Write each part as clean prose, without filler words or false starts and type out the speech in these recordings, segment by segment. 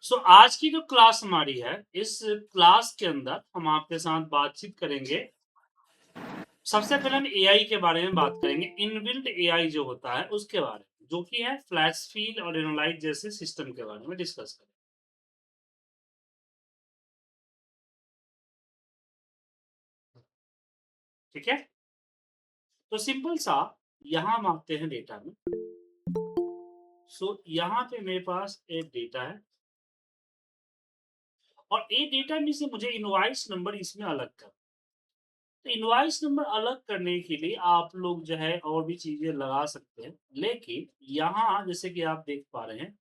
सो आज की जो क्लास हमारी है, इस क्लास के अंदर हम आपके साथ बातचीत करेंगे। सबसे पहले हम एआई के बारे में बात करेंगे, इनबिल्ट एआई जो होता है उसके बारे में, जो कि है फ्लैशफील और एनालाइज जैसे सिस्टम के बारे में डिस्कस करेंगे। ठीक है? तो सिंपल सा यहाँ हम आते हैं डेटा में। सो यहाँ पे मेरे पास एक डेटा है और ए डेटा में से मुझे इनवॉइस नंबर इसमें अलग कर। तो इनवॉइस नंबर अलग करने के लिए आप लोग जो है और भी चीजें लगा सकते हैं, लेकिन यहाँ जैसे कि आप देख पा रहे हैं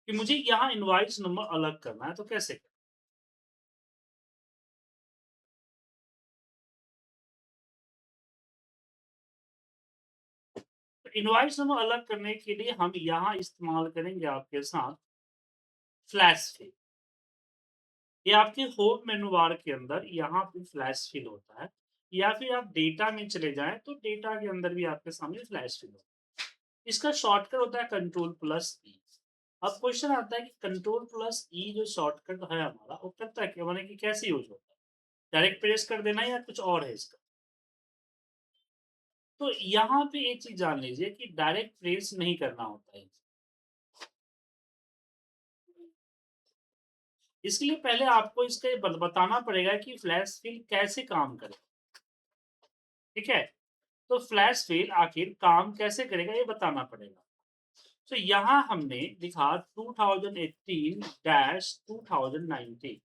कि मुझे यहाँ इनवॉइस नंबर अलग करना है, तो कैसे करें? तो इनवॉइस नंबर अलग करने के लिए हम यहाँ इस्तेमाल करेंगे आपके साथ फ्लैश फिल। ये आपके होम मेनू बार के अंदर यहाँ पे फ्लैश फिल होता है, या फिर आप डेटा में चले जाएं तो डेटा के अंदर भी आपके सामने फ्लैश फिल होता है। इसका शॉर्टकट होता है कंट्रोल प्लस ई। अब क्वेश्चन आता है कि कंट्रोल प्लस ई जो शॉर्टकट है हमारा, वो करता है क्या, माने कि कैसे यूज होता है? डायरेक्ट प्रेस कर देना या कुछ और है इसका? तो यहाँ पे एक चीज जान लीजिए कि डायरेक्ट प्रेस नहीं करना होता है। इसलिए पहले आपको इसका ये बताना पड़ेगा कि फ्लैश फिल कैसे काम करे। ठीक है? तो फ्लैश फिल आखिर काम कैसे करेगा ये बताना पड़ेगा। तो यहाँ हमने लिखा 2018-2019,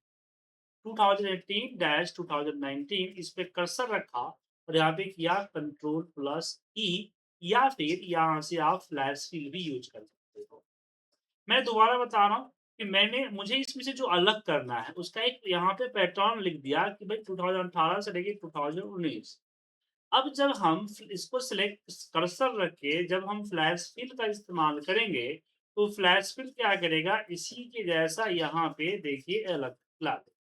2018-2019 इस पे कर्सर रखा और यहाँ पे किया कंट्रोल प्लस ई, या फिर यहाँ से आप फ्लैश फिल भी यूज कर सकते हो। मैं दोबारा बता रहा हूँ कि मुझे इसमें से जो अलग करना है उसका एक यहाँ पे पैटर्न लिख दिया कि भाई 2018 से लेके 2019। अब जब हम इसको सिलेक्ट कर्सर रख के जब हम फ्लैश फिल का इस्तेमाल करेंगे, तो फ्लैश फिल क्या करेगा, इसी के जैसा यहाँ पे देखिए अलग ला दे।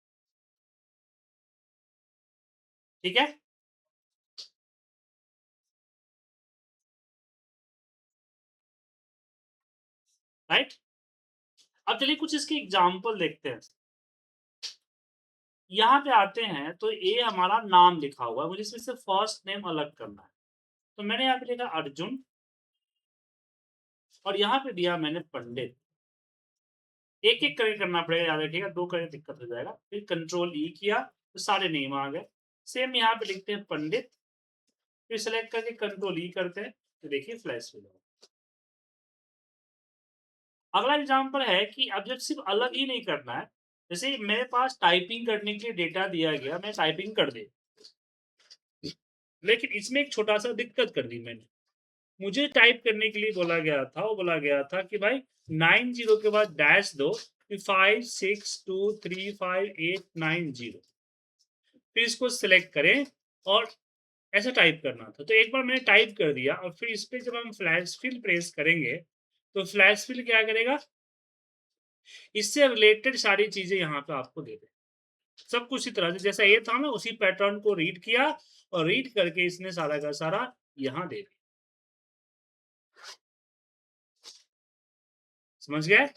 ठीक है? राइट? अब चलिए कुछ इसके एग्जाम्पल देखते हैं। यहाँ पे आते हैं तो ये हमारा नाम लिखा हुआ है, मुझे इसमें से फर्स्ट नेम अलग करना है। तो मैंने यहाँ पे लिखा अर्जुन और यहाँ पे दिया मैंने पंडित। एक एक करके करना पड़ेगा, याद रखिएगा, दो करके दिक्कत हो जाएगा। फिर कंट्रोल ई किया तो सारे नेम आ गए। सेम यहाँ पे लिखते हैं पंडित, फिर सेलेक्ट करके कंट्रोल ई करते हैं तो देखिए फ्लैश हो जाएगा। अगला एग्जाम्पल है कि अब जब सिर्फ अलग ही नहीं करना है, जैसे मेरे पास टाइपिंग करने के लिए डेटा दिया गया, मैं टाइपिंग कर दे, लेकिन इसमें एक छोटा सा दिक्कत कर दी मैंने। मुझे टाइप करने के लिए बोला गया था, वो बोला गया था कि भाई 90 के बाद डैश दो, 56235890, फिर इसको सिलेक्ट करें और ऐसा टाइप करना था। तो एक बार मैंने टाइप कर दिया और फिर इस पे जब हम फ्लैश फिल प्रेस करेंगे तो फ्लैश फिल क्या करेगा, इससे रिलेटेड सारी चीजें यहाँ पे आपको दे दे। सब कुछ इस तरह से जैसा ये था ना, उसी पैटर्न को रीड किया और रीड करके इसने सारा का सारा यहाँ दे दिया। समझ गए?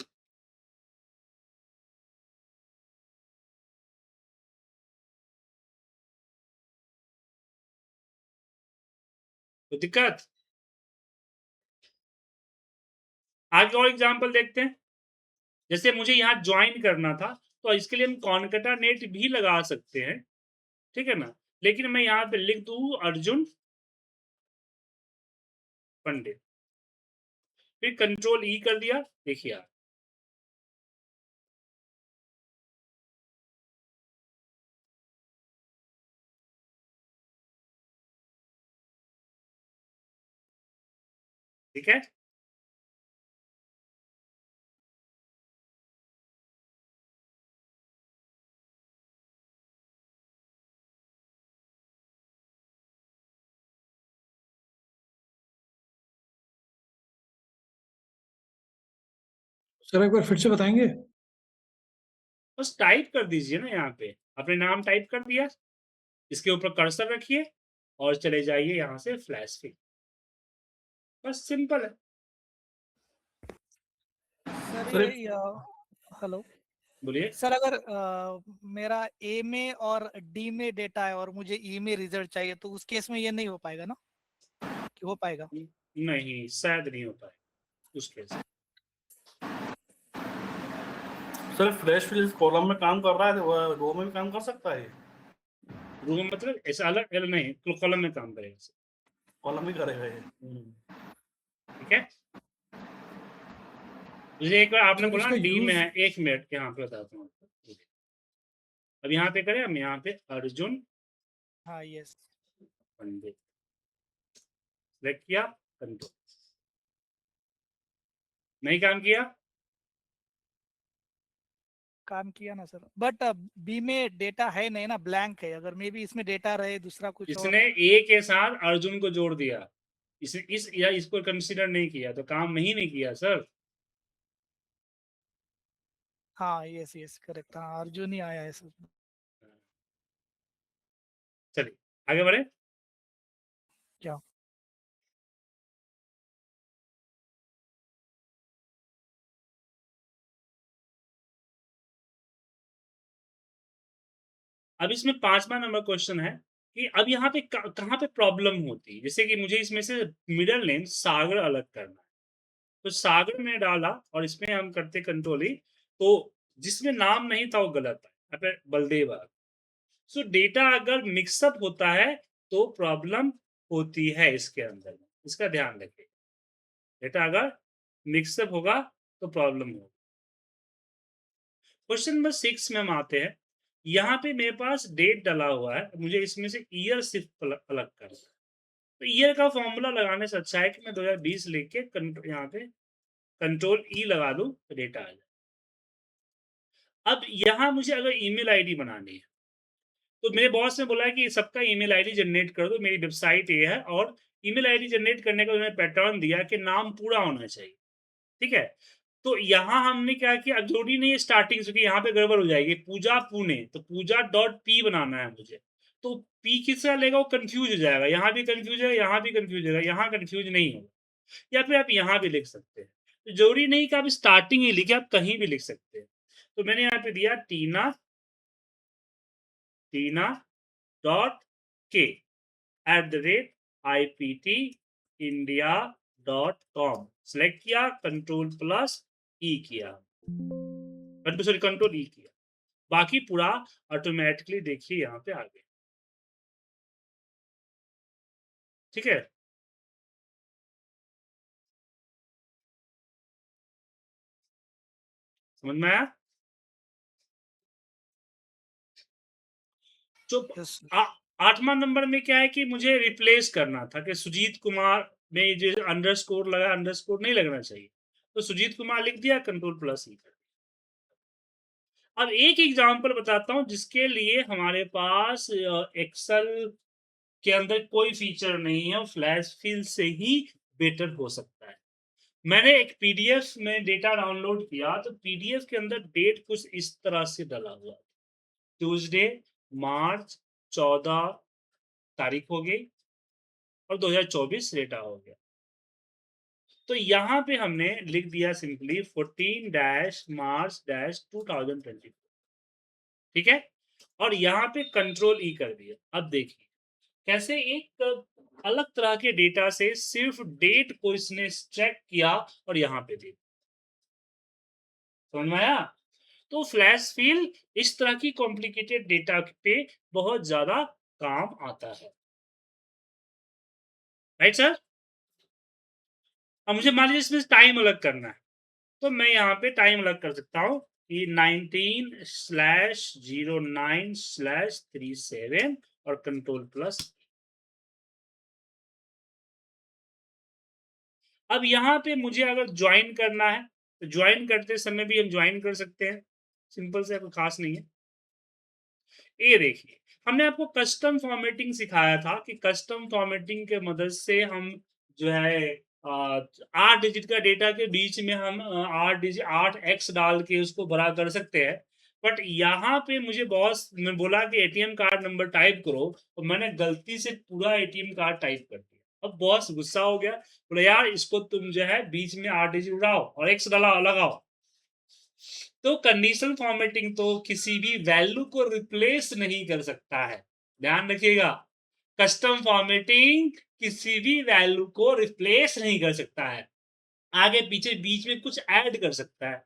तो दिक्कत आगे और एग्जाम्पल देखते हैं। जैसे मुझे यहाँ ज्वाइन करना था, तो इसके लिए हम कॉनकैटिनेट भी लगा सकते हैं। ठीक है ना? लेकिन मैं यहाँ पे लिख दू अर्जुन पंडित, फिर कंट्रोल ई कर दिया, देखिए आप। ठीक है? सर एक बार फिर से बताएंगे? बस टाइप कर दीजिए ना, यहाँ पे अपने नाम टाइप कर दिया, इसके ऊपर कर्सर रखिए और चले जाइए यहाँ से फ्लैश पे। बस सिंपल है। सर सर ये हेलो बोलिए। सर, अगर मेरा ए में और डी में डेटा है और मुझे ई में रिजल्ट चाहिए, तो उस केस में ये नहीं हो पाएगा ना, कि हो पाएगा? नहीं, शायद नहीं हो पाएगा उस केस में। सर फ्लैश फिल कॉलम में काम कर रहा है, वो रो में भी काम कर सकता है? रो मतलब ऐसा अलग अलग नहीं, कॉलम में काम करेगा सर। कॉलम ही करेगा ये। ठीक है, जैसे एक बार आपने सर बोला इसका डी में यूज है, 1 मिनट यहाँ पे बताता हूँ आपको। अब यहाँ पे करें हम, यहाँ पे अर्जुन हाँ यस, पंडित सेलेक्ट किया, कंट्रोल, नहीं काम किया। काम किया ना सर, बट बी में डेटा है नहीं ना, ब्लैंक है। अगर मे भी इसमें डेटा रहे दूसरा कुछ और। इसने ए के साथ अर्जुन को जोड़ दिया, इस या इसको कंसीडर नहीं किया तो काम नहीं किया सर। हाँ यस यस करेक्ट, हाँ अर्जुन ही आया है सर। चलिए आगे बढ़े। क्या? अब इसमें 5वां नंबर क्वेश्चन है कि अब यहाँ पे कहाँ पे प्रॉब्लम होती है, जैसे कि मुझे इसमें से मिडिल नेम सागर अलग करना है, तो सागर में डाला और इसमें हम करते कंट्रोल ही, तो जिसमें नाम नहीं था वो गलत है, यहाँ पे बलदेव आ गया। सो डेटा अगर मिक्सअप होता है तो प्रॉब्लम होती है इसके अंदर, इसका ध्यान रखिए। डेटा अगर मिक्सअप होगा तो प्रॉब्लम होगी। क्वेश्चन नंबर 6 में हम आते हैं। यहाँ पे मेरे पास डेट डाला हुआ है, मुझे इसमें से ईयर सिर्फ अलग करना है। तो ईयर का फॉर्मूला लगाने से अच्छा है कि मैं 2020 लिख के यहाँ पे कंट्रोल ई लगा दूं तो डेटा आ जाए। अब यहाँ मुझे अगर ईमेल आईडी बनानी है, तो मेरे बॉस ने बोला है कि सबका ईमेल आईडी जनरेट कर दो, मेरी वेबसाइट ये है, और ईमेल आईडी जनरेट करने का उन्होंने पैटर्न दिया कि नाम पूरा होना चाहिए। ठीक है, तो यहाँ हमने क्या किया, अब जरूरी नहीं है स्टार्टिंग से, यहाँ पे गड़बड़ हो जाएगी। पूजा पुणे, तो पूजा डॉट पी बनाना है मुझे, तो पी किसका लेगा, वो कंफ्यूज हो जाएगा। यहाँ भी कंफ्यूज है, यहाँ भी कंफ्यूज होगा, यहाँ कंफ्यूज नहीं होगा। या फिर आप यहाँ भी लिख सकते हैं, तो जरूरी नहीं कि आप स्टार्टिंग ही लिखे, आप कहीं भी लिख सकते हैं। तो मैंने यहाँ पे दिया टीना डॉट के @IPTindia.com सेलेक्ट किया, कंट्रोल प्लस ई किया, कंट्रोल ई किया, बाकी पूरा ऑटोमेटिकली देखिए यहाँ पे आ गया। ठीक है, समझ में आया? जो यस 8वां नंबर में क्या है कि मुझे रिप्लेस करना था कि सुजीत कुमार में जो अंडरस्कोर लगा, अंडरस्कोर नहीं लगना चाहिए, तो सुजीत कुमार लिख दिया, कंट्रोल प्लस ई कर। अब एक एग्जांपल बताता हूं जिसके लिए हमारे पास एक्सेल के अंदर कोई फीचर नहीं है, फ्लैश फिल से ही बेटर हो सकता है। मैंने एक पीडीएफ में डेटा डाउनलोड किया, तो पीडीएफ के अंदर डेट कुछ इस तरह से डाला हुआ, ट्यूसडे मार्च 14 तारीख हो गई और 2024 डेटा हो गया। तो यहाँ पे हमने लिख दिया सिंपली 14-March-2024। ठीक है, और यहाँ पे कंट्रोल ई कर दिया। अब देखिए कैसे एक अलग तरह के डेटा से सिर्फ डेट को इसने एक्सट्रैक्ट किया और यहाँ पे दे, समझ में आया? तो फ्लैश फिल इस तरह की कॉम्प्लिकेटेड डेटा पे बहुत ज्यादा काम आता है, राइट सर? अब मुझे मान लीजिए इसमें टाइम अलग करना है, तो मैं यहाँ पे टाइम अलग कर सकता हूँ कि 19/09/37 और कंट्रोल प्लस। अब यहाँ पे मुझे अगर ज्वाइन करना है, तो ज्वाइन करते समय भी हम ज्वाइन कर सकते हैं, सिंपल से, कोई खास नहीं है। ये देखिए, हमने आपको कस्टम फॉर्मेटिंग सिखाया था कि कस्टम फॉर्मेटिंग के मदद से हम जो है 8 डिजिट का डेटा के बीच में हम 8x डाल के उसको बड़ा कर सकते हैं। बट यहाँ पे मुझे बॉस ने बोला कि एटीएम कार्ड नंबर टाइप करो, तो मैंने गलती से पूरा एटीएम कार्ड टाइप कर दिया। अब बॉस गुस्सा हो गया, बोला यार इसको तुम जो है बीच में 8 डिजिट उड़ाओ और एक्स डाला लगाओ। तो कंडीशनल फॉर्मेटिंग तो किसी भी वैल्यू को रिप्लेस नहीं कर सकता है, ध्यान रखिएगा। कस्टम फॉर्मेटिंग किसी भी वैल्यू को रिप्लेस नहीं कर सकता है, आगे पीछे बीच में कुछ ऐड कर सकता है।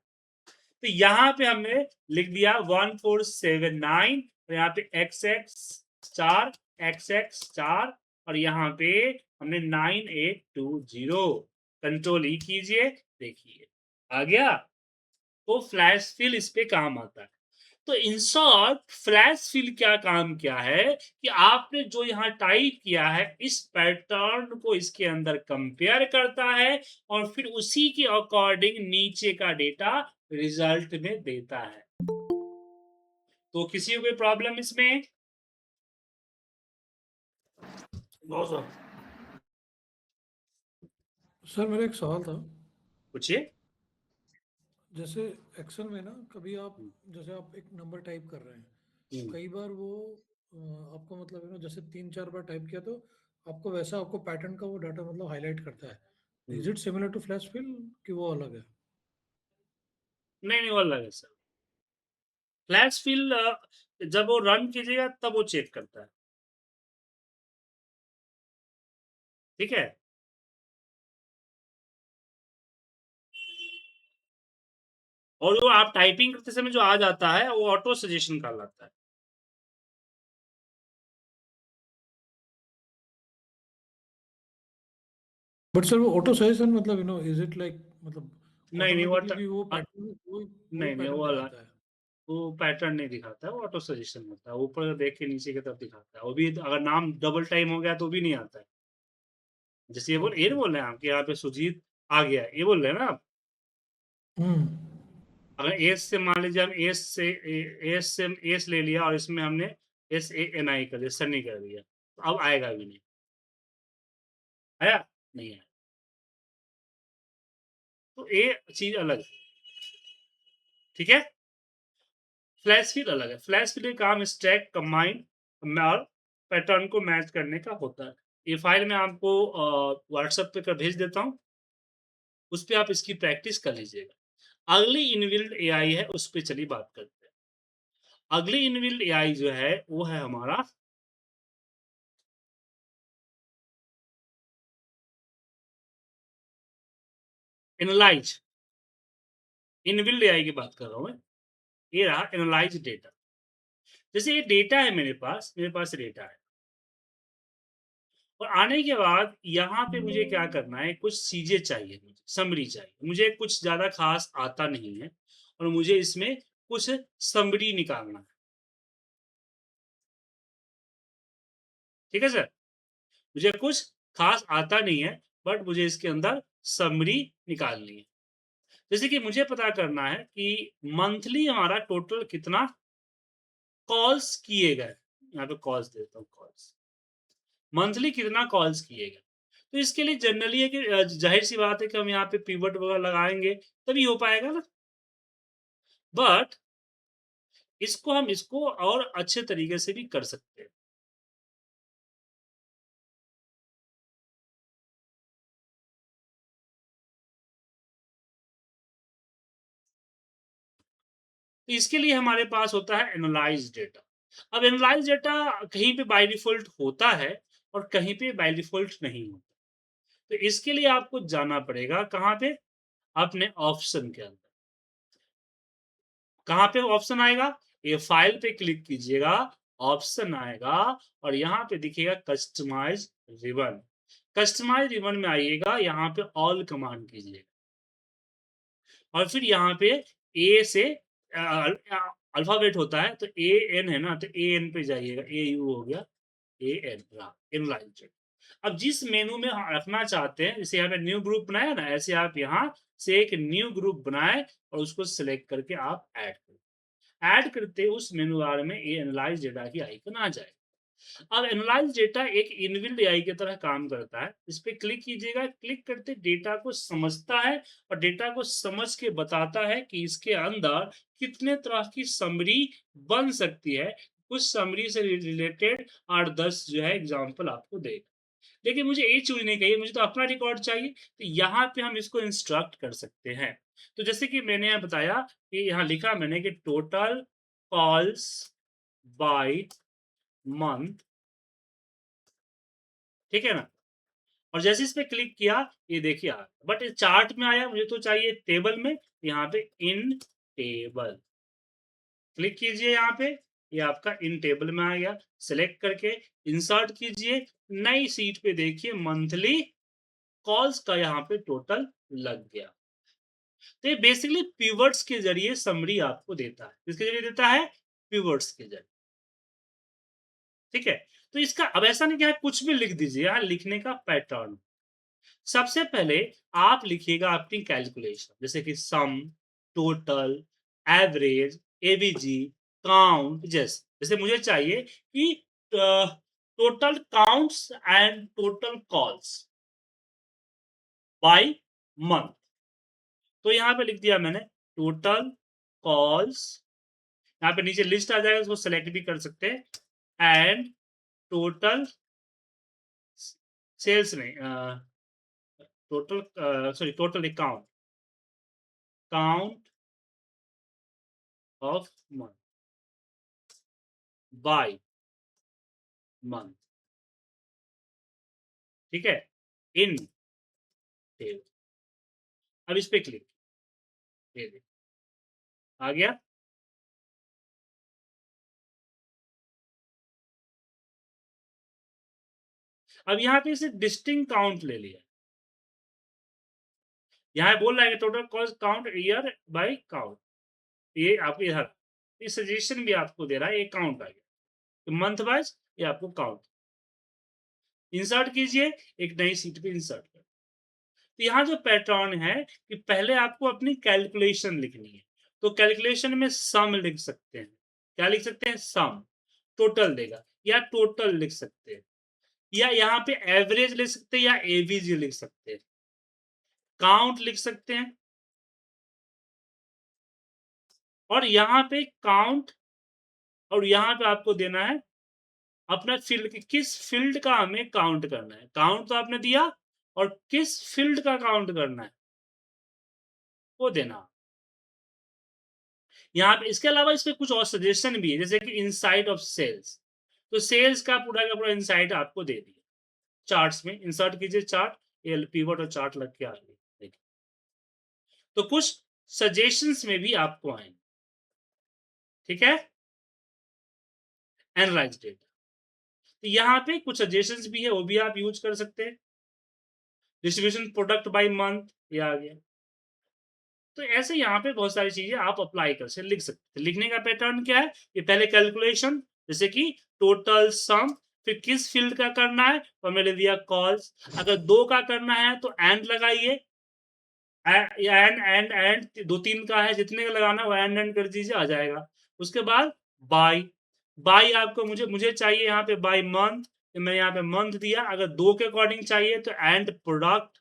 तो यहाँ पे हमने लिख दिया 1479 और यहाँ पे XX4 XX4 और यहाँ पे हमने 9820 कंट्रोल ई कीजिए, देखिए आ गया। तो फ्लैश फिल इस पे काम आता है। तो इन शॉर्ट फ्लैश फिल क्या काम किया है कि आपने जो यहाँ टाइप किया है इस पैटर्न को इसके अंदर कंपेयर करता है और फिर उसी के अकॉर्डिंग नीचे का डेटा रिजल्ट में देता है। तो किसी को कोई प्रॉब्लम इसमें? No sir. सर मेरा एक सवाल था, पूछिए। जैसे एक्सेल में ना कभी आप जैसे आप एक नंबर टाइप कर रहे हैं, कई बार वो आपको मतलब है ना, जैसे 3-4 बार टाइप किया तो आपको वैसा आपको पैटर्न का वो डाटा मतलब हाईलाइट करता है। Is it similar to flash fill कि वो अलग है? नहीं नहीं, वो अलग है सर। फ्लैश फिल जब वो रन कीजिएगा तब वो चेक करता है, ठीक है। और वो आप टाइपिंग करते समय जो आ जाता है वो ऑटो सजेशन कहलाता है। बट सर वो ऑटो सजेशन मतलब इज इट लाइक मतलब नहीं नहीं, वो ऑटोमेटिकली वो पैटर्न वही नहीं नहीं, पैटर्न वो अलग, दिखाता है? वो पैटर्न नहीं दिखाता है, वो ऑटो सजेशन होता है। ऊपर देख के नीचे की तरफ दिखाता है, वो भी अगर नाम डबल टाइम हो गया तो भी नहीं आता है। जैसे ये नहीं ओके। बोल रहे हैं आप कि यहाँ पे सुजीत आ गया, ये बोल रहे हैं ना आप। हम्म। अगर एस से मान लीजिए हम एस से एस ले लिया और इसमें हमने SANI कर दिया, सनी कर दिया, तो अब आएगा भी नहीं। आया? नहीं आया। तो ये चीज अलग है, ठीक है। फ्लैश फिल अलग है। फ्लैश फिल का काम स्टैक कंबाइन और पैटर्न को मैच करने का होता है। ये फाइल मैं आपको व्हाट्सएप पे कर भेज देता हूँ, उस पर आप इसकी प्रैक्टिस कर लीजिएगा। अगली इनबिल्ट एआई है, उस पर चलिए बात करते हैं। अगली इनबिल्ट एआई जो है वो है हमारा एनालाइज। इनबिल्ट एआई की बात कर रहा हूँ मैं। ये रहा एनालाइज डेटा। जैसे ये डेटा है मेरे पास डेटा है, और आने के बाद यहाँ पे मुझे क्या करना है, कुछ चीजें चाहिए, मुझे समरी चाहिए, मुझे कुछ ज्यादा खास आता नहीं है और मुझे इसमें कुछ समरी निकालना है, ठीक है सर। मुझे कुछ खास आता नहीं है बट मुझे इसके अंदर समरी निकालनी है। जैसे कि मुझे पता करना है कि मंथली हमारा टोटल कितना कॉल्स किए गए। यहाँ पे कॉल्स देता हूँ, कॉल्स मंथली कितना कॉल्स किए गए। तो इसके लिए जनरली है कि जाहिर सी बात है कि हम यहाँ पे पिवट वगैरह लगाएंगे तभी हो पाएगा ना। बट इसको और अच्छे तरीके से भी कर सकते हैं। तो इसके लिए हमारे पास होता है एनालाइज डेटा। अब एनालाइज डेटा कहीं पे बाय डिफॉल्ट होता है और कहीं पे बाय डिफॉल्ट नहीं होता। तो इसके लिए आपको जाना पड़ेगा कहाँ पे, अपने ऑप्शन के अंदर। कहाँ पे ऑप्शन आएगा, ये फाइल पे क्लिक कीजिएगा, ऑप्शन आएगा और यहाँ पे दिखेगा कस्टमाइज रिबन। कस्टमाइज रिबन में आइएगा, यहाँ पे ऑल कमांड कीजिएगा और फिर यहाँ पे ए से अल्फाबेट होता है तो AN है ना, तो AN पे जाइएगा, AU हो गया, AN एनालाइज। अब जिस मेनू में रखना चाहते हैं, जैसे यहाँ पे न्यू ग्रुप बनाया ना, ऐसे आप यहाँ से एक न्यू ग्रुप बनाए और उसको सिलेक्ट करके आप ऐड करें। ऐड करते उस मेनू बार में ये एनालाइज डेटा की आइकन आ जाए। अब एनालाइज डेटा एक इनबिल्ट एआई की तरह काम करता है। इस पे क्लिक कीजिएगा, क्लिक करते डेटा को समझता है और डेटा को समझ के बताता है कि इसके अंदर कितने तरह की समरी बन सकती है। कुछ समरी से रिलेटेड 8-10 जो है एग्जाम्पल आपको देगा। लेकिन मुझे ये चीज़ नहीं चाहिए, मुझे तो अपना रिकॉर्ड चाहिए। तो यहाँ पे हम इसको इंस्ट्रक्ट कर सकते हैं। तो जैसे कि मैंने यहाँ बताया कि यहाँ लिखा मैंने कि टोटल कॉल्स बाय मंथ, ठीक है ना? और जैसे इस पे क्लिक किया, ये देखिए आ गया। बट चार्ट में आया, मुझे तो चाहिए टेबल में, यहाँ पे इन टेबल क्लिक कीजिए यहाँ पे, ये आपका इन टेबल में आ गया। सेलेक्ट करके इंसर्ट कीजिए, नई सीट पे देखिए मंथली कॉल्स का यहाँ पे टोटल लग गया। तो ये बेसिकली पिवट्स के जरिए समरी आपको देता है। किसके जरिए देता है? पिवट्स के जरिए, ठीक है। तो इसका अब ऐसा नहीं कि आप कुछ भी लिख दीजिए, यहाँ लिखने का पैटर्न। सबसे पहले आप लिखिएगा अपनी कैलकुलेशन, जैसे कि सम, टोटल, एवरेज, एवीजी, काउंट। जैसे जैसे मुझे चाहिए कि total counts and total calls by month, तो यहाँ पे लिख दिया मैंने टोटल कॉल्स। यहाँ पे नीचे लिस्ट आ जाएगा, उसको सेलेक्ट भी कर सकते हैं। एंड टोटल सेल्स नहीं, total sorry total account, count of month by month, ठीक है, इन टेबल। अब इस पे क्लिक, ये देखिए आ गया। अब यहाँ पे इसे डिस्टिंग काउंट ले लिया, यहाँ बोल रहा है कि total cost count year by count, ये आपको इधर इस सजेशन भी आपको दे रहा है, एक काउंट आ गया तो मंथ वाइज ये आपको काउंट। इंसर्ट कीजिए, एक नई सीट पे इंसर्ट कर। तो यहाँ जो पैटर्न है कि पहले आपको अपनी कैलकुलेशन लिखनी है, तो कैलकुलेशन में सम लिख सकते हैं। क्या लिख सकते हैं? सम, टोटल देगा, या टोटल लिख सकते हैं, या यहाँ पे एवरेज लिख सकते हैं, या एवीजी लिख सकते हैं, काउंट लिख सकते हैं। और यहाँ पे काउंट, और यहाँ पे आपको देना है अपना फील्ड, किस फील्ड का हमें काउंट करना है। काउंट तो आपने दिया, और किस फील्ड का काउंट करना है वो देना। यहाँ पे इसके अलावा इस पे कुछ और सजेशन भी है, जैसे कि इनसाइड ऑफ सेल्स, तो सेल्स का पूरा इनसाइड आपको दे दिया। चार्ट्स में इंसर्ट कीजिए चार्ट, ये पिवट और चार्ट लग के आ गई, देखिए। तो कुछ सजेशंस में भी आपको आएंगे, ठीक है। एनालाइज डेटा, तो यहाँ पे कुछ सजेशंस भी है, वो भी आप यूज कर सकते हैं। डिस्ट्रीब्यूशन प्रोडक्ट बाय मंथ, ये आ गया। तो ऐसे यहाँ पे बहुत सारी चीजें आप अप्लाई कर सकते, लिख सकते हैं। लिखने का पैटर्न क्या है? ये पहले कैलकुलेशन, जैसे कि टोटल सम, फिर किस फील्ड का करना है तो मैंने दिया कॉल्स। अगर दो का करना है तो एंड लगाइए, एंड दो तीन का है, जितने का लगाना है वो एंड कर दीजिए, आ जाएगा। उसके बाद बाय, बाय आपको मुझे चाहिए यहाँ पे बाय मंथ, तो मैंने यहाँ पे मंथ दिया। अगर दो के अकॉर्डिंग चाहिए तो एंड प्रोडक्ट,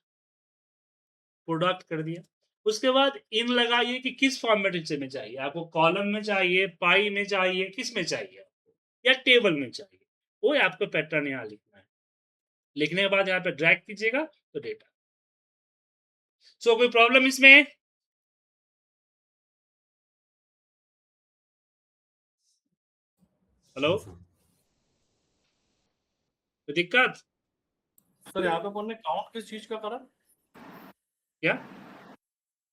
प्रोडक्ट कर दिया। उसके बाद इन लगाइए कि किस फॉर्मेट में चाहिए आपको, कॉलम में चाहिए, पाई में चाहिए, किस में चाहिए आपको, या टेबल में चाहिए, वो आपको पैटर्न यहाँ लिखना है। लिखने के बाद यहाँ पे ड्रैग कीजिएगा तो डेटा। सो कोई प्रॉब्लम इसमें? हेलो, कोई दिक्कत? सर यहाँ पे अपन ने काउंट किस चीज का करा? क्या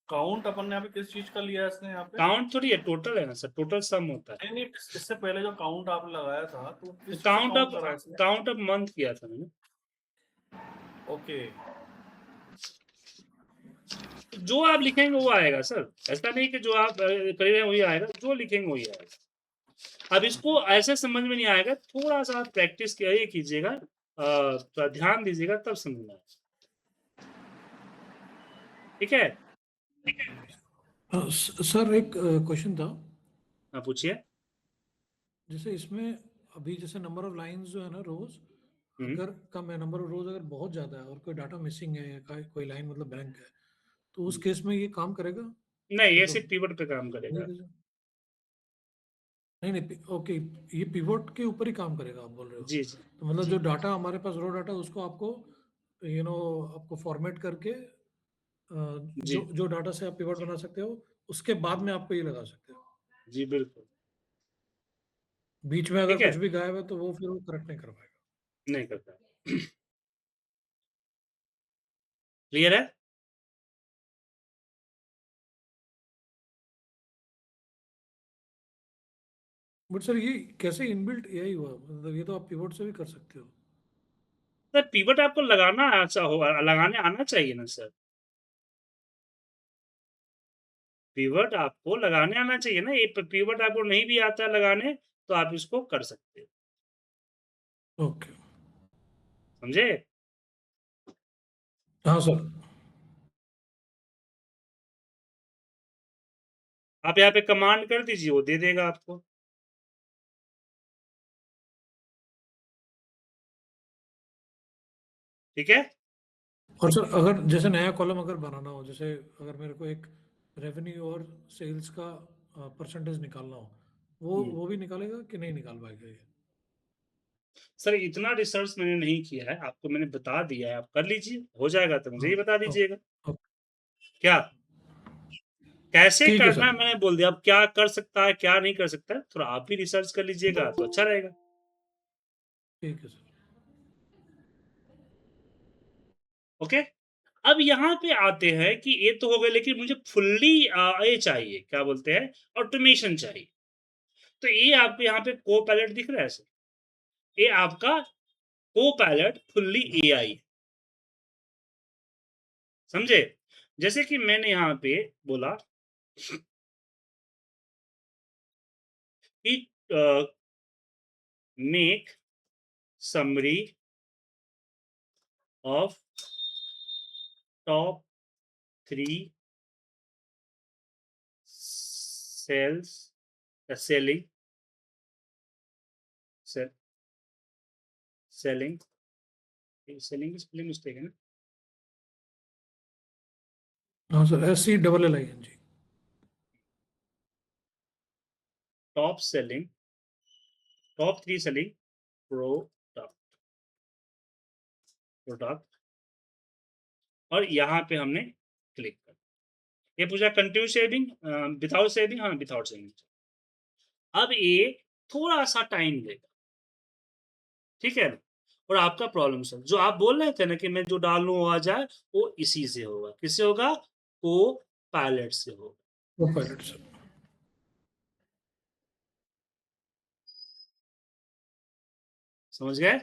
काउंट अपन ने यहाँ पे किस चीज का लिया है इसने यहाँ पे? काउंट थोड़ी है, टोटल है ना सर, टोटल सम होता है। नहीं नहीं, इससे पहले जो काउंट आपने लगाया था तो किस चीज का काउंट काउंट ऑफ करा है इसने? काउंट ऑफ मंथ किया था मैंने। ओके, जो आप लिखेंगे वो आएगा सर, ऐसा नहीं कि जो आप करेंगे वही आएगा, जो लिखेंगे वही आएगा। अब इसको ऐसे समझ में नहीं आएगा, थोड़ा सा आप प्रैक्टिस कीजिएगा, थोड़ा ध्यान दीजिएगा, तब समझ में आएगा, ठीक है। सर एक क्वेश्चन था, हाँ पूछिए। जैसे इसमें अभी जैसे नंबर ऑफ लाइंस जो है ना रोज, अगर कम है, नंबर ऑफ रोज अगर बहुत ज्यादा है और कोई डाटा मिसिंग है, कोई लाइन मतलब ब्लैंक है, तो उस केस में ये काम करेगा? नहीं, ये मतलब सिर्फ पिवट पे काम करेगा। नहीं नहीं ओके, ये पिवोट के ऊपर ही काम करेगा आप बोल रहे हो? जी, जी। तो मतलब जी। जो डाटा हमारे पास रॉ डाटा उसको आपको आपको फॉर्मेट करके जी। जो डाटा से आप पिवट बना सकते हो उसके बाद में आपको ये लगा सकते हो। जी, बिल्कुल। बीच में अगर ठीक है? कुछ भी गायब है तो वो फिर वो करेक्ट नहीं कर पाएगा। नहीं करता है। क्लियर है? बट सर ये कैसे इनबिल्ट एआई हुआ? मतलब ये तो आप पिवट से भी कर सकते हो। सर पिवट आपको लगाने आना चाहिए ना सर। पिवट आपको लगाने आना चाहिए ना, ये पिवट आपको नहीं भी आता लगाने तो आप इसको कर सकते हो। ओके। समझे? हाँ सर। आप यहाँ पे कमांड कर दीजिए, वो दे देगा आपको। ठीक है? और सर अगर जैसे नया कॉलम अगर बनाना हो, जैसे अगर मेरे को एक रेवेन्यू और सेल्स का परसेंटेज निकालना हो, वो भी निकालेगा कि नहीं निकाल पाएगा ये? सर इतना रिसर्च मैंने नहीं किया है, आपको मैंने बता दिया है, आप कर लीजिए, हो जाएगा तो मुझे ही बता दीजिएगा। क्या? कैसे ठीक है करना सर। है मैंने बोल दिया, अब क्या कर सकता है, क्या नहीं कर सकता है, थोड़ा आप भी रिसर्च कर लीजिएगा तो अच्छा रहेगा। ठीक है सर। ओके? अब यहाँ पे आते हैं कि ये तो हो गए, लेकिन मुझे फुल्ली ये चाहिए, क्या बोलते हैं, ऑटोमेशन चाहिए। तो ये आपको यहाँ पे को-पायलट दिख रहा है सर? ये आपका को-पायलट फुल्ली एआई है। समझे? जैसे कि मैंने यहाँ पे बोला कि make summary of top 3 sales selling selling selling की स्पेलिंग मिस्टेक है ना? हाँ sir, SCLLING। Top selling, top 3 selling product product और यहाँ पे हमने क्लिक कर, ये पूछा कंटिन्यू सेविंग विदाउट सेविंग, हाँ विदाउट सेविंग। अब ये थोड़ा सा टाइम लेगा, ठीक है ना? और आपका प्रॉब्लम सर जो आप बोल रहे थे ना कि मैं जो डालूं वो आ जाए, वो इसी से होगा। किससे होगा? को पायलट से होगा। वो पायलट सर। समझ गए?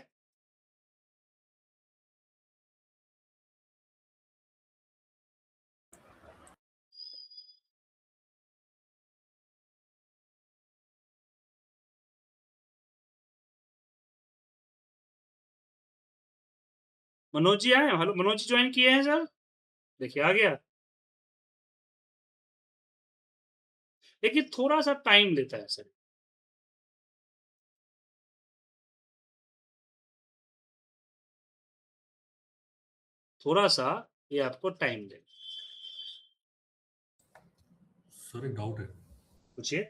मनोज जी आए? हेलो मनोज जी ज्वाइन किए हैं सर? देखिए आ गया, लेकिन थोड़ा सा टाइम लेता है सर। थोड़ा सा ये आपको टाइम देगा। सर एक डाउट है। पूछिए।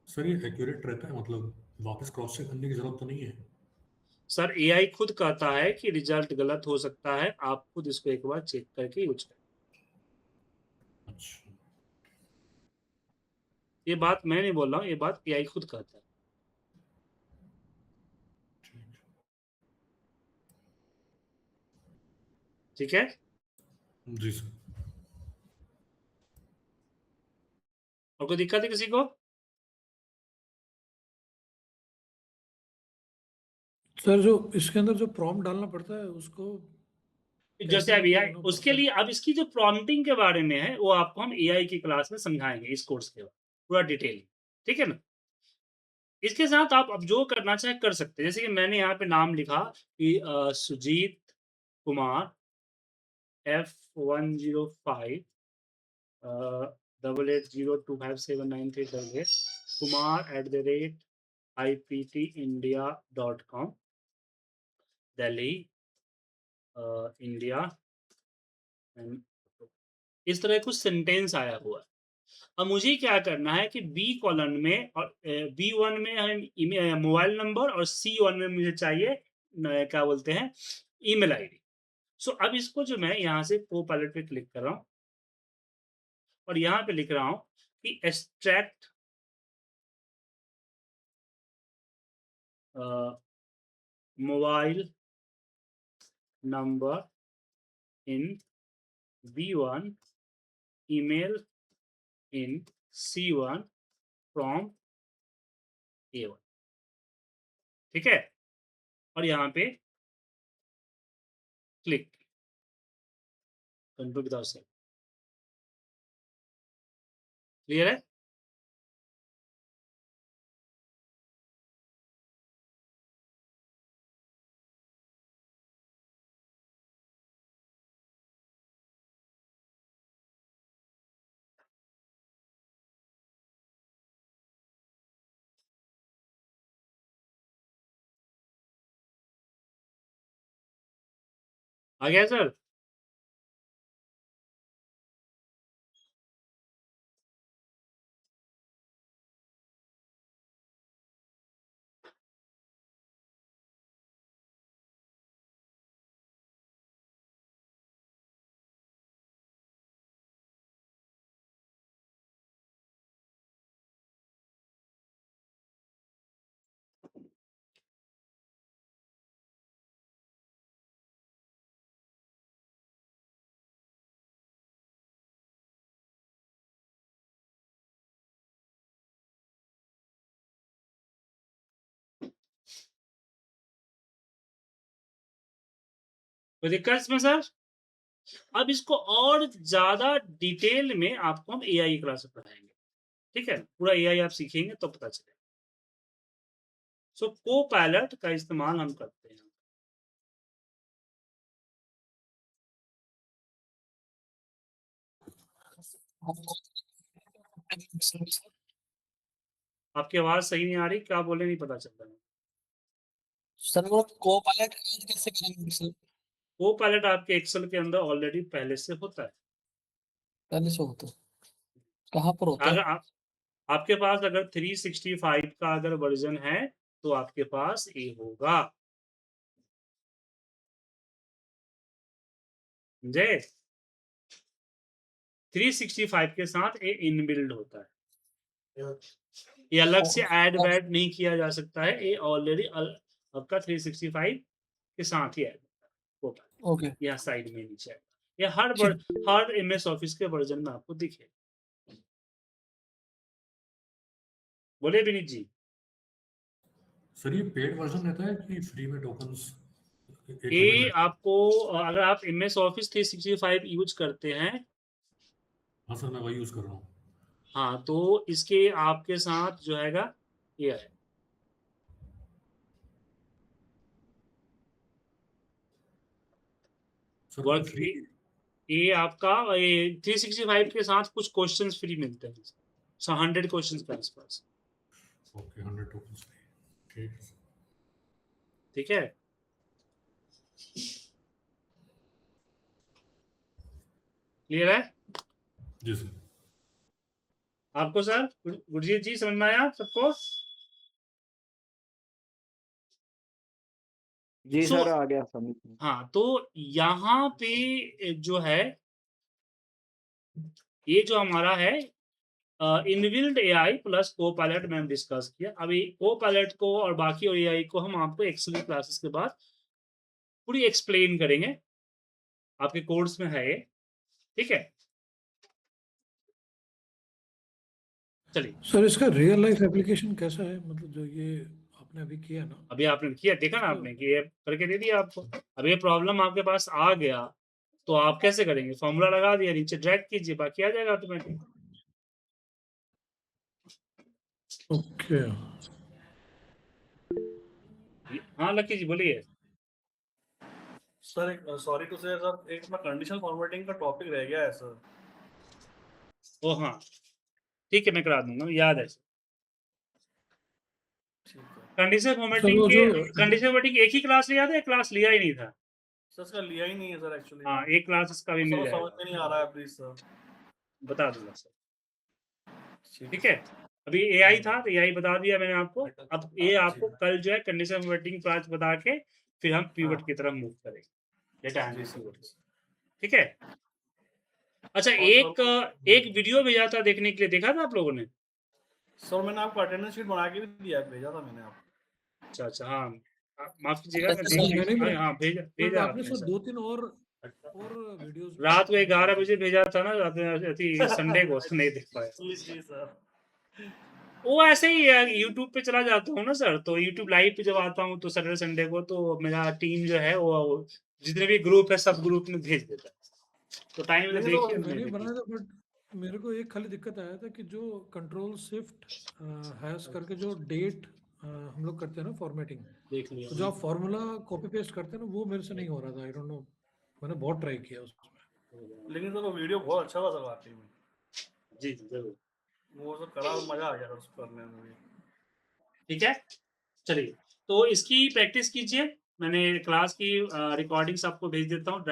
सर ये एक्यूरेट रहता है, मतलब वापस क्रॉस चेक करने की जरूरत तो नहीं है? सर एआई खुद कहता है कि रिजल्ट गलत हो सकता है, आप खुद इसको एक बार चेक करके यूज करें। अच्छा। ये बात मैं नहीं बोल रहा हूँ, ये बात एआई खुद कहता है। ठीक है? जी सर। और कोई दिक्कत है किसी को? सर जो इसके अंदर जो प्रॉम्प्ट डालना पड़ता है उसको जैसे कैसे अब मतलब एआई उसके लिए, अब इसकी जो प्रॉम्प्टिंग के बारे में है वो आपको हम एआई की क्लास में समझाएंगे, इस कोर्स के बाद पूरा डिटेल। ठीक है ना? इसके साथ आप अब जो करना चाहे कर सकते हैं। जैसे कि मैंने यहाँ पे नाम लिखा कि Sujit Kumar F105 88025793 kumar@iptindia.com Delhi India. इस तरह कुछ सेंटेंस आया हुआ है। अब मुझे क्या करना है कि बी कॉलम में और B1 में हम मोबाइल नंबर और C1 में मुझे चाहिए क्या बोलते हैं ईमेल आईडी। सो अब इसको जो मैं यहाँ से कोपायलट पे क्लिक कर रहा हूँ और यहाँ पे लिख रहा हूँ कि extract mobile number in B1 email in C1 from A1। ठीक है, और यहाँ पे click control without save. Clear है? आ गया सर? कोई दिक्कत इसमें सर? अब इसको और ज्यादा डिटेल में आपको हम AI क्लास में पढ़ाएंगे। ठीक है, पूरा AI आप सीखेंगे तो पता चलेगा। सो कोपायलट का इस्तेमाल हम करते हैं। आपकी आवाज सही नहीं आ रही, क्या बोले नहीं पता चल रहा है। सर वो कोपायलट ऐड कैसे करेंगे सर? कोपायलट आपके एक्सेल के अंदर ऑलरेडी पहले से होता है। पहले से होता है? कहाँ पर होता अगर है? आपके पास अगर 365 का अगर वर्जन है तो आपके पास ये होगा। समझे? 365 के साथ ये इनबिल्ड होता है, ये अलग से ऐड वैड नहीं किया जा सकता है, ये ऑलरेडी आपका 365 के साथ ही ऐड होता है। ओके यहाँ साइड में नीचे है, ये हर ठीक। हर MS ऑफिस के वर्जन में आपको दिखे। बोले विनीत जी? सर ये पेड वर्जन रहता है कि फ्री में टोकन्स ये आपको अगर आप MS ऑफिस 365 यूज करते हैं, हाँ सर मैं वही यूज कर रहा हूँ। हाँ, तो इसके आपके साथ जो हैगा ये है। सर वर्क फ्री ये आपका ये 365 के साथ कुछ क्वेश्चंस फ्री मिलते हैं, 100 क्वेश्चंस के आसपास। Okay 100 tokens free. ठीक है सर। ठीक है, क्लियर है जी सर। आपको सर? गुरजीत जी समझ में आया सबको? जी So, सर आ गया समझ में। हाँ, तो यहाँ पे जो है ये जो हमारा है इनबिल्ड AI प्लस कोपायलट में हम डिस्कस किया। अभी कोपायलट को और बाकी और AI को हम आपको एक्सेल क्लासेस के बाद पूरी एक्सप्लेन करेंगे, आपके कोर्स में है ये। ठीक है, चलिए। सर इसका रियल लाइफ एप्लीकेशन कैसा है, मतलब जो ये आपने अभी किया ना? अभी आपने किया, देखा ना आपने कि ये करके दे दिया आपको। अब ये प्रॉब्लम आपके पास आ गया तो आप कैसे करेंगे? फॉर्मूला लगा दिया, नीचे ड्रैग कीजिए, बाकी आ जाएगा ऑटोमेटिक। ओके हाँ लकी जी बोलिए। सर एक सॉरी टू से सर एक अपना कंडीशनल फॉर्मेटिंग का टॉपिक रह गया है सर। ओ हाँ ठीक है, मैं करा दूंगा, याद है। ठीक है कंडीशन सर फॉर्मेटिंग वो के जो कंडीशन फॉर्मेटिंग एक ही क्लास लिया था या क्लास लिया ही नहीं था? सर इसका लिया ही नहीं है सर एक्चुअली। हाँ, एक क्लास इसका भी मिल समझ जाएगा, में नहीं आ रहा है प्लीज सर। बता दूंगा सर। ठीक है, अभी एआई था तो एआई बता दिया मैंने आपको। अब ये आपको कल जो है कंडीशन कन्वर्टिंग पार्ट बता के फिर हम पिवट की तरफ मूव करेंगे, डेटा जी एनालिसिस सर। पिवट। ठीक है, अच्छा और एक सर एक वीडियो भेजा था देखने के लिए, देखा था आप लोगों ने? सर मैंने आपको अटेंडेंस शीट बना के भी दिया, भेजा था मैंने आपको। अच्छा अच्छा, हाँ माफ कीजिएगा, मैं अच्छा, देख मैंने भी हाँ भेजा पर भेजा आपने आपने सर सर। 2-3 और वीडियोस रात को 11 बजे भेजा था ना, संडे को नहीं देख पाया। जी जी सर। वो ऐसे ही है, यूट्यूब पे चला जाता हूँ ना सर, तो यूट्यूब लाइव पे जब आता हूँ तो सैटरडे संडे को तो मेरा टीम जो है वो जितने भी ग्रुप है सब ग्रुप में भेज देता है, तो टाइम नहीं, देखिए तो मैंने मैंने देखी। बनाया था, बट मेरे को एक खाली दिक्कत आया था कि जो कंट्रोल शिफ्ट हैश करके जो डेट हम लोग करते हैं ना फॉर्मेटिंग, देख लिया तो जो आप फॉर्मूला कॉपी पेस्ट करते हैं ना वो मेरे से नहीं हो रहा था। आई डोंट नो, मैंने बहुत ट्राई किया उसमें। लेकिन सर वो वीडियो बहुत अच्छा था सर वाकई में, जी जी जरूर। वो सब करा तो मजा आ गया था उसको करने में भी। ठीक है, चलिए तो इसकी प्रैक्टिस कीजिए, मैंने क्लास की रिकॉर्डिंग्स आपको भेज देता हूँ।